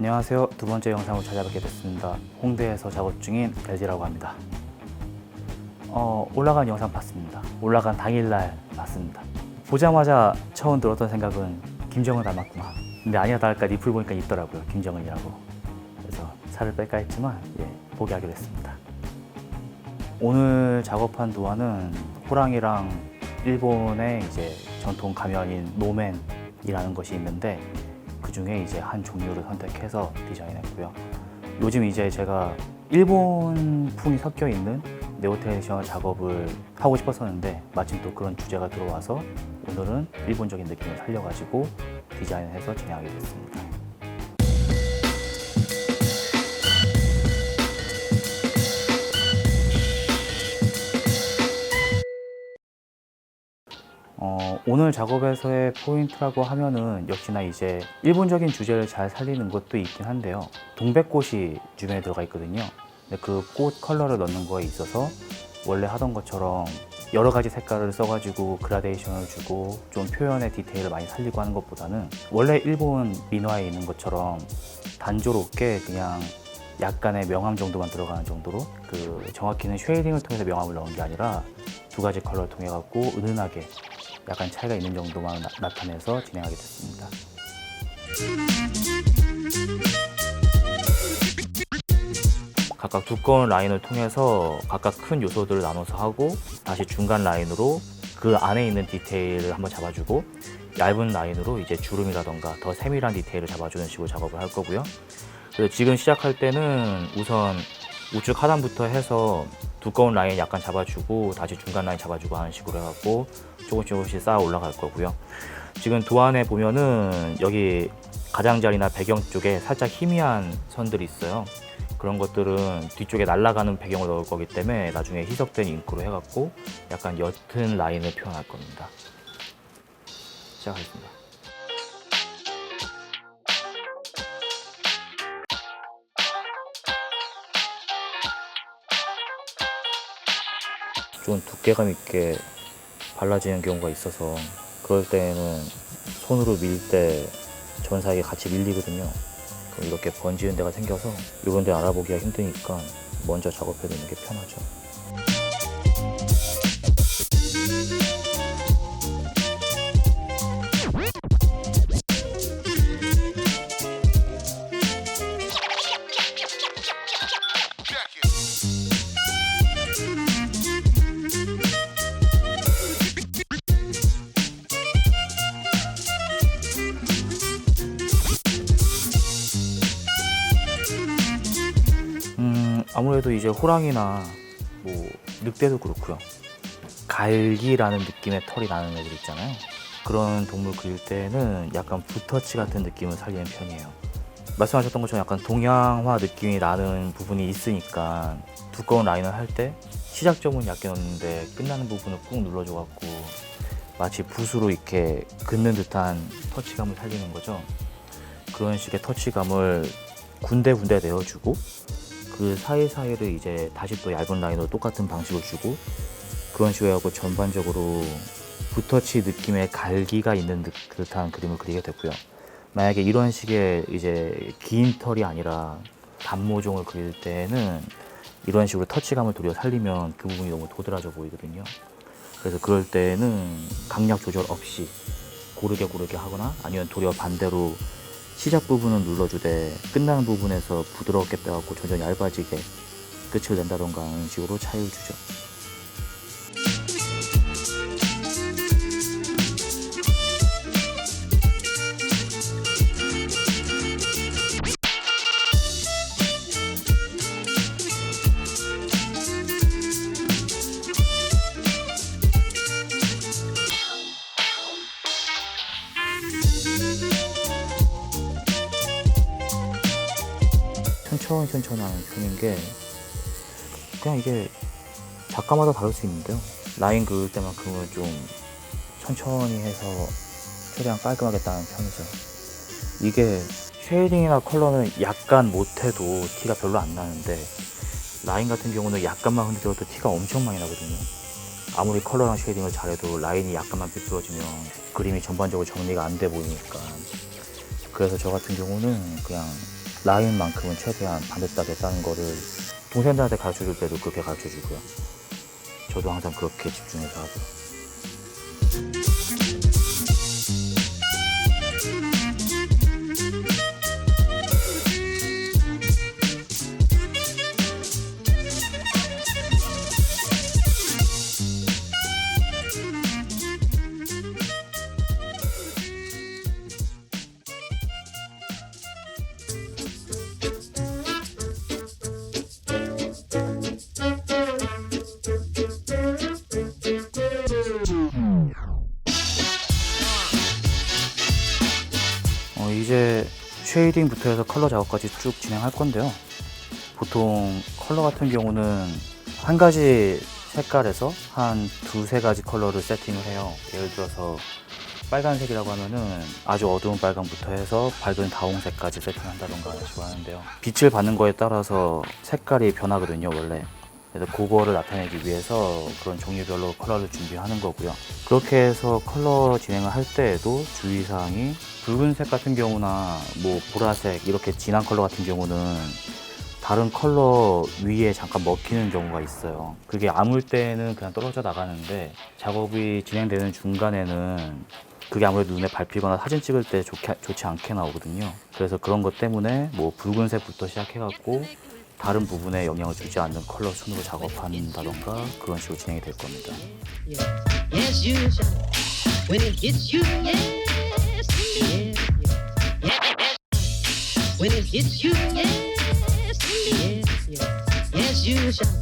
안녕하세요. 두 번째 영상으로 찾아뵙게 됐습니다. 홍대에서 작업 중인 LG라고 합니다. 올라간 영상 봤습니다. 올라간 당일날 봤습니다. 보자마자 처음 들었던 생각은 김정은 닮았구나. 근데 아니나 다를까 리플 보니까 있더라고요. 김정은이라고. 그래서 살을 뺄까 했지만 포기하기로 했습니다. 오늘 작업한 도안은 호랑이랑 일본의 이제 전통 가면인 노맨이라는 것이 있는데 그 중에 이제 한 종류를 선택해서 디자인했고요. 요즘 이제 제가 일본풍이 섞여 있는 네오트레디셔널 작업을 하고 싶었었는데 마침 또 그런 주제가 들어와서 오늘은 일본적인 느낌을 살려가지고 디자인을 해서 진행하게 됐습니다. 오늘 작업에서의 포인트라고 하면은 역시나 이제 일본적인 주제를 잘 살리는 것도 있긴 한데요. 동백꽃이 주변에 들어가 있거든요. 근데 그 꽃 컬러를 넣는 거에 있어서 원래 하던 것처럼 여러 가지 색깔을 써가지고 그라데이션을 주고 좀 표현의 디테일을 많이 살리고 하는 것보다는 원래 일본 민화에 있는 것처럼 단조롭게 그냥 약간의 명암 정도만 들어가는 정도로 정확히는 쉐이딩을 통해서 명암을 넣은 게 아니라 두 가지 컬러를 통해 갖고 은은하게 약간 차이가 있는 정도만 나타내서 진행하게 됐습니다. 각각 두꺼운 라인을 통해서 각각 큰 요소들을 나눠서 하고 다시 중간 라인으로 그 안에 있는 디테일을 한번 잡아주고 얇은 라인으로 이제 주름이라던가 더 세밀한 디테일을 잡아주는 식으로 작업을 할 거고요. 그래서 지금 시작할 때는 우선 우측 하단부터 해서 두꺼운 라인 약간 잡아주고 다시 중간 라인 잡아주고 하는 식으로 해갖고 조금씩 쌓아 올라갈 거고요. 지금 도안에 보면은 여기 가장자리나 배경 쪽에 살짝 희미한 선들이 있어요. 그런 것들은 뒤쪽에 날아가는 배경을 넣을 거기 때문에 나중에 희석된 잉크로 해갖고 약간 옅은 라인을 표현할 겁니다. 시작하겠습니다. 좀 두께감 있게 발라지는 경우가 있어서 그럴 때는 손으로 밀 때 전사하게 같이 밀리거든요. 그럼 이렇게 번지는 데가 생겨서 이런 데 알아보기가 힘드니까 먼저 작업해 두는 게 편하죠. 아무래도 이제 호랑이나 뭐 늑대도 그렇고요. 갈기라는 느낌의 털이 나는 애들 있잖아요. 그런 동물 그릴 때는 약간 붓터치 같은 느낌을 살리는 편이에요. 말씀하셨던 것처럼 약간 동양화 느낌이 나는 부분이 있으니까 두꺼운 라인을 할 때 시작점은 얇게 넣는데 끝나는 부분을 꾹 눌러줘 갖고 마치 붓으로 이렇게 긋는 듯한 터치감을 살리는 거죠. 그런 식의 터치감을 군데군데 내어주고 그 사이사이를 이제 다시 또 얇은 라인으로 똑같은 방식을 주고 그런 식으로 하고 전반적으로 붓터치 느낌의 갈기가 있는 듯한 그림을 그리게 됐고요. 만약에 이런 식의 이제 긴 털이 아니라 단모종을 그릴 때는 이런 식으로 터치감을 도려 살리면 그 부분이 너무 도드라져 보이거든요. 그래서 그럴 때는 강약 조절 없이 고르게 하거나 아니면 도리어 반대로 시작 부분은 눌러주되 끝나는 부분에서 부드럽게 빼갖고 점점 얇아지게 끝을 낸다던가 하는 식으로 차이를 주죠. 천천히 하는 편인 게 그냥 이게 작가마다 다를 수 있는데요. 라인 그을 때만큼은 좀 천천히 해서 최대한 깔끔하게 따는 편이죠. 이게 쉐이딩이나 컬러는 약간 못해도 티가 별로 안 나는데 라인 같은 경우는 약간만 흔들어도 티가 엄청 많이 나거든요. 아무리 컬러랑 쉐이딩을 잘해도 라인이 약간만 삐뚤어지면 그림이 전반적으로 정리가 안 돼 보이니까. 그래서 저 같은 경우는 그냥 라인만큼은 최대한 반듯하게 따는 거를 동생들한테 가르쳐줄 때도 그렇게 가르쳐주고요. 저도 항상 그렇게 집중해서 하고요. 이제 쉐이딩부터 해서 컬러 작업까지 쭉 진행할 건데요. 보통 컬러 같은 경우는 한 가지 색깔에서 한 두세 가지 컬러를 세팅을 해요. 예를 들어서 빨간색이라고 하면은 아주 어두운 빨간부터 해서 밝은 다홍색까지 세팅한다던가 식으로 하는데요. 빛을 받는 거에 따라서 색깔이 변하거든요, 원래. 그래서 그거를 나타내기 위해서 그런 종류별로 컬러를 준비하는 거고요. 그렇게 해서 컬러 진행을 할 때에도 주의사항이 붉은색 같은 경우나 뭐 보라색 이렇게 진한 컬러 같은 경우는 다른 컬러 위에 잠깐 먹히는 경우가 있어요. 그게 아물 때는 그냥 떨어져 나가는데 작업이 진행되는 중간에는 그게 아무래도 눈에 밟히거나 사진 찍을 때 좋지 않게 나오거든요. 그래서 그런 것 때문에 뭐 붉은색부터 시작해갖고 다른 부분에 영향을 주지 않는 컬러 순으로 작업한다던가 그런 식으로 진행이 될 겁니다. Yes, you shall. When it hits you, yes, indeed. When it hits you, yes, indeed. Yes, you shall.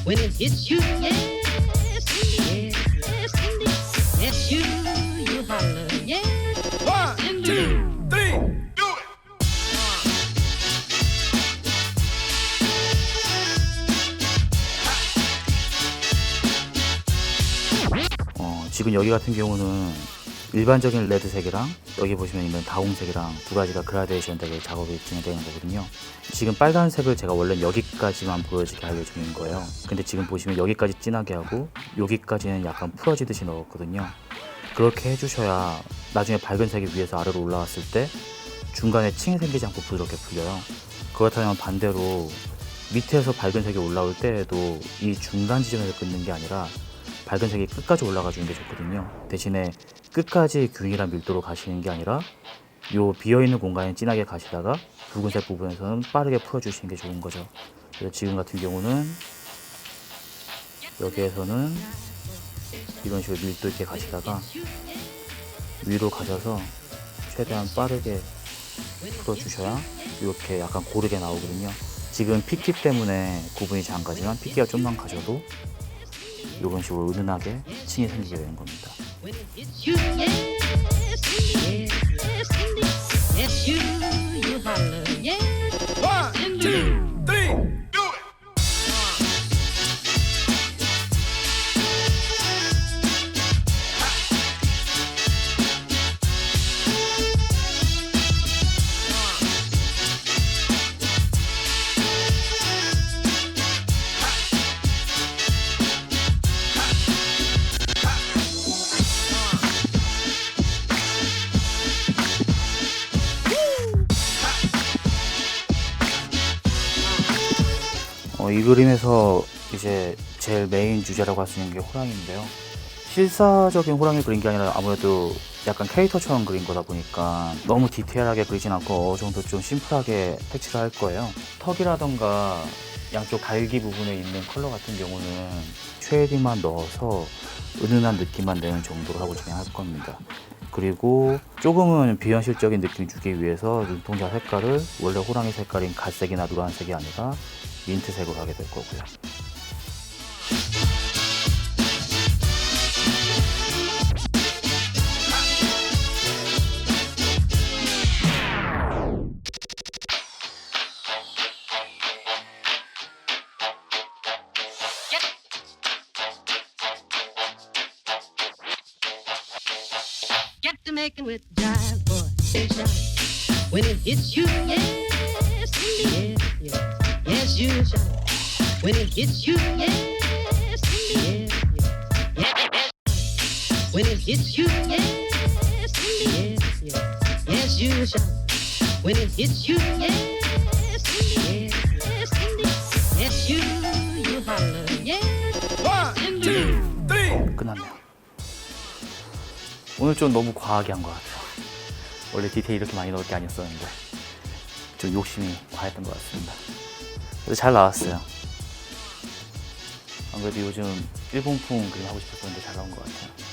When it hits you, yes, indeed. Yes, indeed. Yes, you holler. Yes, 1, 2, 3. 지금 여기 같은 경우는 일반적인 레드색이랑 여기 보시면 있는 다홍색이랑 두 가지가 그라데이션 되게 작업이 진행되는 거거든요. 지금 빨간색을 제가 원래 여기까지만 보여지게 할 예정인 거예요. 근데 지금 보시면 여기까지 진하게 하고 여기까지는 약간 풀어지듯이 넣었거든요. 그렇게 해주셔야 나중에 밝은 색이 위에서 아래로 올라왔을 때 중간에 층이 생기지 않고 부드럽게 풀려요. 그렇다면 반대로 밑에서 밝은 색이 올라올 때에도 이 중간 지점에서 끊는 게 아니라 밝은 색이 끝까지 올라가 주는 게 좋거든요. 대신에 끝까지 균일한 밀도로 가시는 게 아니라 요 비어있는 공간에 진하게 가시다가 붉은색 부분에서는 빠르게 풀어주시는 게 좋은 거죠. 그래서 지금 같은 경우는 여기에서는 이런 식으로 밀도 있게 가시다가 위로 가셔서 최대한 빠르게 풀어주셔야 이렇게 약간 고르게 나오거든요. 지금 핏기 때문에 구분이 잘 안 가지만 핏기가 좀만 가셔도 이런 식으로 은은하게 층이 생기게 되는 겁니다. 이 그림에서 이제 제일 메인 주제라고 할 수 있는 게 호랑이인데요. 실사적인 호랑이를 그린 게 아니라 아무래도 약간 캐릭터처럼 그린 거다 보니까 너무 디테일하게 그리진 않고 어느 정도 좀 심플하게 색칠을 할 거예요. 턱이라던가 양쪽 갈기 부분에 있는 컬러 같은 경우는 쉐이딩만 넣어서 은은한 느낌만 내는 정도로 하고 진행할 겁니다. 그리고 조금은 비현실적인 느낌 주기 위해서 눈동자 색깔을 원래 호랑이 색깔인 갈색이나 노란색이 아니라 민트색으로 하게 될 거고요. Get to making with jive, boy. When it hits you, yes, indeed. Yes, you shall. When it hits you, yes, indeed. When it hits you, yes, indeed. Yes, you shall. When it hits you, yes. Cindy, yes, Cindy, yes, you holler, yes, Cindy. 끝났네요. 오늘 좀 너무 과하게 한 것 같아요. 원래 디테일 이렇게 많이 넣을 게 아니었었는데 좀 욕심이 과했던 것 같습니다. 그래도 잘 나왔어요. 안 그래도 요즘 일본풍 그림 하고 싶었었는데 잘 나온 것 같아요.